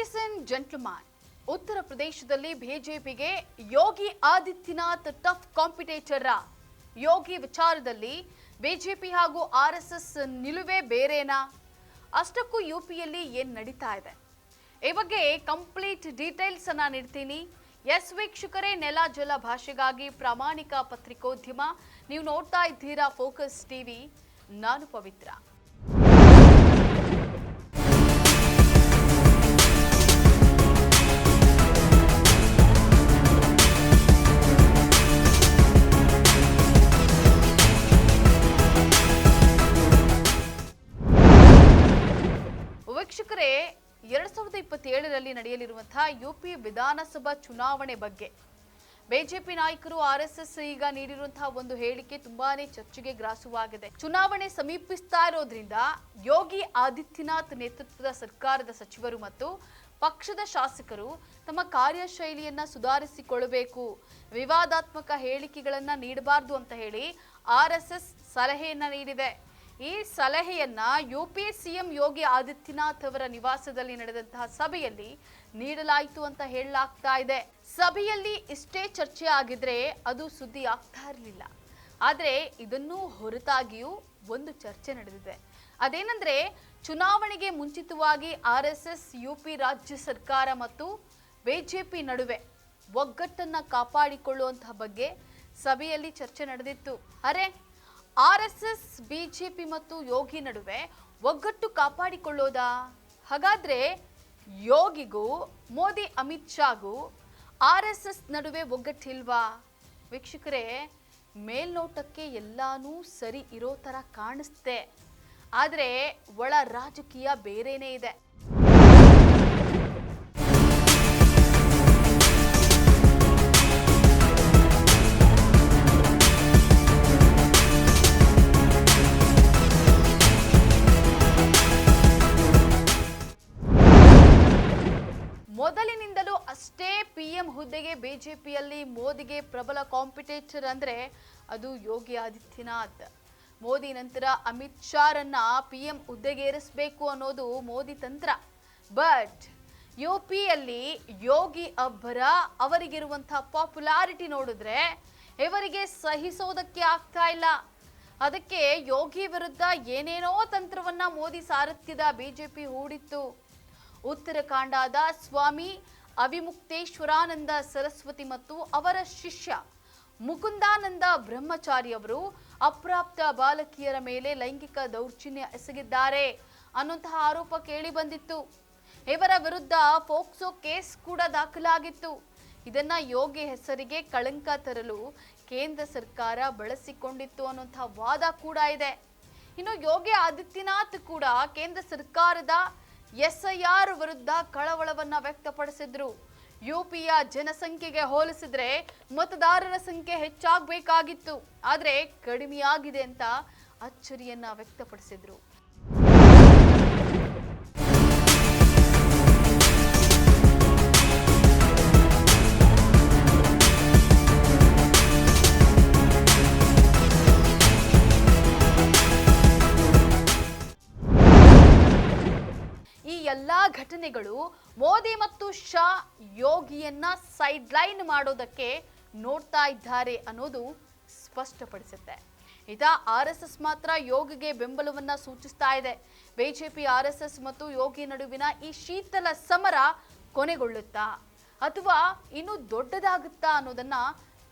Ladies and gentleman, ಉತ್ತರ ಪ್ರದೇಶದಲ್ಲಿ ಬಿಜೆಪಿಗೆ ಯೋಗಿ ಆದಿತ್ಯನಾಥ್ ಟಫ್ ಕಾಂಪಿಟೇಟರ್. ಯೋಗಿ ವಿಚಾರದಲ್ಲಿ ಬಿಜೆಪಿ ಹಾಗೂ ಆರ್ಎಸ್ಎಸ್ ನಿಲುವೇ ಬೇರೆನಾ? ಅಷ್ಟಕ್ಕೂ ಯುಪಿಯಲ್ಲಿ ಏನ್ ನಡೀತಾ ಇದೆ ಈ ಬಗ್ಗೆ ಕಂಪ್ಲೀಟ್ ಡೀಟೇಲ್ಸ್ ಅನ್ನ ನೀಡ್ತೀನಿ. ಎಸ್ ವೀಕ್ಷಕರೇ, ನೆಲ ಜಲ ಭಾಷೆಗಾಗಿ ಪ್ರಾಮಾಣಿಕ ಪತ್ರಿಕೋದ್ಯಮ. ನೀವು ನೋಡ್ತಾ ಇದ್ದೀರಾ ಫೋಕಸ್ ಟಿವಿ. ನಾನು ಪವಿತ್ರ. ವೀಕ್ಷಕರೇ, 2027ರಲ್ಲಿ ನಡೆಯಲಿರುವಂತಹ ಯುಪಿ ವಿಧಾನಸಭಾ ಚುನಾವಣೆ ಬಗ್ಗೆ ಬಿಜೆಪಿ ನಾಯಕರು ಆರ್ಎಸ್ಎಸ್ ಈಗ ನೀಡಿರುವಂತಹ ಒಂದು ಹೇಳಿಕೆ ತುಂಬಾನೇ ಚರ್ಚೆಗೆ ಗ್ರಾಸವಾಗಿದೆ. ಚುನಾವಣೆ ಸಮೀಪಿಸ್ತಾ ಇರೋದ್ರಿಂದ ಯೋಗಿ ಆದಿತ್ಯನಾಥ್ ನೇತೃತ್ವದ ಸರ್ಕಾರದ ಸಚಿವರು ಮತ್ತು ಪಕ್ಷದ ಶಾಸಕರು ತಮ್ಮ ಕಾರ್ಯಶೈಲಿಯನ್ನ ಸುಧಾರಿಸಿಕೊಳ್ಳಬೇಕು, ವಿವಾದಾತ್ಮಕ ಹೇಳಿಕೆಗಳನ್ನ ನೀಡಬಾರದು ಅಂತ ಹೇಳಿ ಆರ್ಎಸ್ಎಸ್ ಸಲಹೆಯನ್ನ ನೀಡಿದೆ. ಈ ಸಲಹೆಯನ್ನ ಯುಪಿ ಸಿಎಂ ಯೋಗಿ ಆದಿತ್ಯನಾಥ್ ಅವರ ನಿವಾಸದಲ್ಲಿ ನಡೆದಂತಹ ಸಭೆಯಲ್ಲಿ ನೀಡಲಾಯಿತು ಅಂತ ಹೇಳಲಾಗ್ತಾ ಇದೆ. ಸಭೆಯಲ್ಲಿ ಇಷ್ಟೇ ಚರ್ಚೆ ಆಗಿದ್ರೆ ಅದು ಸುದ್ದಿ ಆಗ್ತಾ ಇರಲಿಲ್ಲ. ಆದ್ರೆ ಇದನ್ನು ಹೊರತಾಗಿಯೂ ಒಂದು ಚರ್ಚೆ ನಡೆದಿದೆ. ಅದೇನಂದ್ರೆ, ಚುನಾವಣೆಗೆ ಮುಂಚಿತವಾಗಿ ಆರ್ಎಸ್ಎಸ್ ಯುಪಿ ರಾಜ್ಯ ಸರ್ಕಾರ ಮತ್ತು ಬಿಜೆಪಿ ನಡುವೆ ಒಗ್ಗಟ್ಟನ್ನ ಕಾಪಾಡಿಕೊಳ್ಳುವಂತಹ ಬಗ್ಗೆ ಸಭೆಯಲ್ಲಿ ಚರ್ಚೆ ನಡೆದಿತ್ತು. ಆರ್ಎಸ್ಎಸ್ ಬಿಜೆಪಿ ಮತ್ತು ಯೋಗಿ ನಡುವೆ ಒಗ್ಗಟ್ಟು ಕಾಪಾಡಿಕೊಳ್ಳೋದಾ? ಹಾಗಾದ್ರೆ ಯೋಗಿಗೂ ಮೋದಿ ಅಮಿತ್ ಶಾಗೂ ಆರ್ಎಸ್ಎಸ್ ನಡುವೆ ಒಗ್ಗಟ್ಟಿಲ್ವಾ? ವೀಕ್ಷಕರೇ, ಮೇಲ್ನೋಟಕ್ಕೆ ಎಲ್ಲಾನು ಸರಿ ಇರೋ ತರ ಕಾಣಿಸುತ್ತೆ, ಆದ್ರೆ ಒಳ ರಾಜಕೀಯ ಬೇರೆನೇ ಇದೆ. ಮೊದಲಿನಿಂದಲೂ ಅಷ್ಟೇ ಪಿಎಂ ಹುದ್ದೆಗೆ ಬಿಜೆಪಿಯಲ್ಲಿ ಮೋದಿಗೆ ಪ್ರಬಲ ಕಾಂಪಿಟೇಟರ್ ಅಂದ್ರೆ ಅದು ಯೋಗಿ ಆದಿತ್ಯನಾಥ್. ಮೋದಿ ನಂತರ ಅಮಿತ್ ಶಾರನ್ನ ಪಿಎಂ ಹುದ್ದೆಗೇರಿಸಬೇಕು ಅನ್ನೋದು ಮೋದಿ ತಂತ್ರ. ಬಟ್ ಯುಪಿಯಲ್ಲಿ ಯೋಗಿ ಅವರಿಗಿರುವಂತಹ ಪಾಪ್ಯುಲಾರಿಟಿ ನೋಡಿದ್ರೆ ಇವರಿಗೆ ಸಹಿಸೋದಕ್ಕೆ ಆಗ್ತಾ ಇಲ್ಲ. ಅದಕ್ಕೆ ಯೋಗಿ ವಿರುದ್ಧ ಏನೇನೋ ತಂತ್ರವನ್ನ ಮೋದಿ ಸಾರಥ್ಯದ ಬಿಜೆಪಿ ಹೂಡಿತ್ತು. ಉತ್ತರಾಖಂಡದ ಸ್ವಾಮಿ ಅವಿಮುಕ್ತೇಶ್ವರಾನಂದ ಸರಸ್ವತಿ ಮತ್ತು ಅವರ ಶಿಷ್ಯ ಮುಕುಂದಾನಂದ ಬ್ರಹ್ಮಚಾರಿ ಅವರು ಅಪ್ರಾಪ್ತ ಬಾಲಕಿಯರ ಮೇಲೆ ಲೈಂಗಿಕ ದೌರ್ಜನ್ಯ ಎಸಗಿದ್ದಾರೆ ಅನ್ನುವಂತಹ ಆರೋಪ ಕೇಳಿ ಬಂದಿತ್ತು. ಇವರ ವಿರುದ್ಧ ಪೋಕ್ಸೋ ಕೇಸ್ ಕೂಡ ದಾಖಲಾಗಿತ್ತು. ಇದನ್ನ ಯೋಗಿ ಹೆಸರಿಗೆ ಕಳಂಕ ತರಲು ಕೇಂದ್ರ ಸರ್ಕಾರ ಬಳಸಿಕೊಂಡಿತ್ತು ಅನ್ನುವಂತಹ ವಾದ ಕೂಡ ಇದೆ. ಇನ್ನು ಯೋಗಿ ಆದಿತ್ಯನಾಥ್ ಕೂಡ ಕೇಂದ್ರ ಸರ್ಕಾರದ ಎಸ್ಐಆರ್ ವಿರುದ್ಧ ಕಳವಳವನ್ನ ವ್ಯಕ್ತಪಡಿಸಿದ್ರು. ಯುಪಿಯ ಜನಸಂಖ್ಯೆಗೆ ಹೋಲಿಸಿದ್ರೆ ಮತದಾರರ ಸಂಖ್ಯೆ ಹೆಚ್ಚಾಗಬೇಕಾಗಿತ್ತು, ಆದ್ರೆ ಕಡಿಮೆಯಾಗಿದೆ ಅಂತ ಅಚ್ಚರಿಯನ್ನ ವ್ಯಕ್ತಪಡಿಸಿದ್ರು. ಈ ಎಲ್ಲಾ ಘಟನೆಗಳು ಮೋದಿ ಮತ್ತು ಶಾ ಯೋಗಿಯನ್ನ ಸೈಡ್ ಲೈನ್ ಮಾಡೋದಕ್ಕೆ ನೋಡ್ತಾ ಇದ್ದಾರೆ ಅನ್ನೋದು ಸ್ಪಷ್ಟಪಡಿಸುತ್ತೆ. ಇದ ಆರ್ಎಸ್ಎಸ್ ಮಾತ್ರ ಯೋಗಿಗೆ ಬೆಂಬಲವನ್ನ ಸೂಚಿಸ್ತಾ ಇದೆ. ಬಿಜೆಪಿ ಆರ್ಎಸ್ಎಸ್ ಮತ್ತು ಯೋಗಿ ನಡುವಿನ ಈ ಶೀತಲ ಸಮರ ಕೊನೆಗೊಳ್ಳುತ್ತಾ ಅಥವಾ ಇನ್ನೂ ದೊಡ್ಡದಾಗುತ್ತಾ ಅನ್ನೋದನ್ನ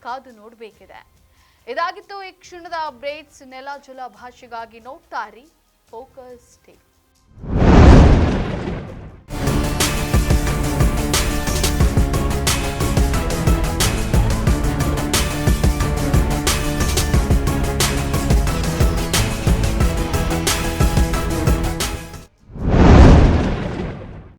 ಕಾದು ನೋಡಬೇಕಿದೆ. ಇದಾಗಿತ್ತು ಈ ಕ್ಷಣದ ಅಪ್ಡೇಟ್ಸ್. ನೆಲ ಜಲ ಭಾಷೆಗಾಗಿ ನೋಡ್ತಾ ಇರಿ ಫೋಕಸ್ ಟಿವಿ.